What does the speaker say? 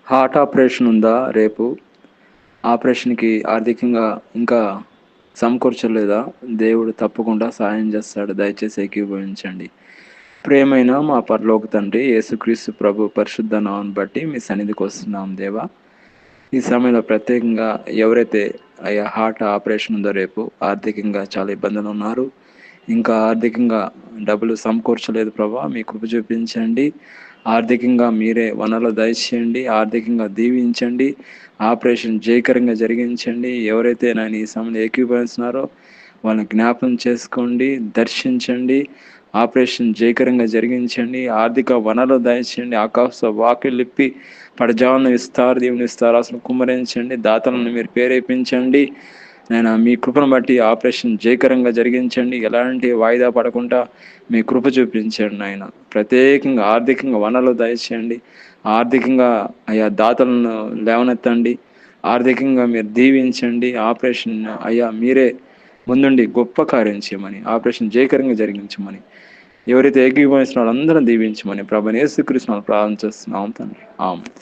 Heart operation ఉందా రేపు? ఆపరేషన్‌కి ఆర్థికంగా ఇంకా సమకూర్చలేదా? దేవుడు తప్పకుండా సహాయం చేస్తాడు. దయచేసి ఏకీభవించండి. ప్రియమైన మా పరలోక తండ్రి, యేసుక్రీస్తు ప్రభు పరిశుద్ధ నామమును బట్టి మీ సన్నిధికొస్తున్నాం దేవా. ఈ సమయంలో ప్రత్యేకంగా ఎవరైతే అయ్యా హార్ట్ ఆపరేషన్ ఉందో రేపు, ఆర్థికంగా చాలా ఇబ్బందులున్నారు. ఇంకా ఆర్థికంగా డబ్బులు సమకూర్చలేదు ప్రభా, మీ కృప చూపించండి. ఆర్థికంగా మీరే వనరులు దయచేయండి. ఆర్థికంగా దీవించండి. ఆపరేషన్ జయకరంగా జరిగించండి. ఎవరైతే నాయన ఈ సమయంలో ఏకీభవిస్తున్నారో వాళ్ళని జ్ఞాపకం చేసుకోండి, దర్శించండి. ఆపరేషన్ జయకరంగా జరిగించండి. ఆర్థిక వనరులు దయచేయండి. ఆకాశ వాకిలిప్పి పడజాలను ఇస్తారు, దేవుని ఇస్తారు, అసలు కుమ్మరించండి. దాతలను మీరు ప్రేరేపించండి. నేను మీ కృపను బట్టి ఆపరేషన్ జయకరంగా జరిగించండి. ఎలాంటి వాయిదా పడకుండా మీ కృప చూపించండి నాయన. ప్రత్యేకంగా ఆర్థికంగా వనరులు దయచేయండి. ఆర్థికంగా అయ్యా దాతలను లేవనెత్తండి. ఆర్థికంగా మీరు దీవించండి. ఆపరేషన్ అయ్యా మీరే ముందుండి గొప్ప కార్యం చేయమని, ఆపరేషన్ జయకరంగా జరిగించమని, ఎవరైతే ఏకీభవిస్తున్నారో అందరం దీవించమని ప్రభువైన యేసుక్రీస్తు నామమున ప్రార్థన చేస్తున్నాం తండ్రి. ఆమేన్.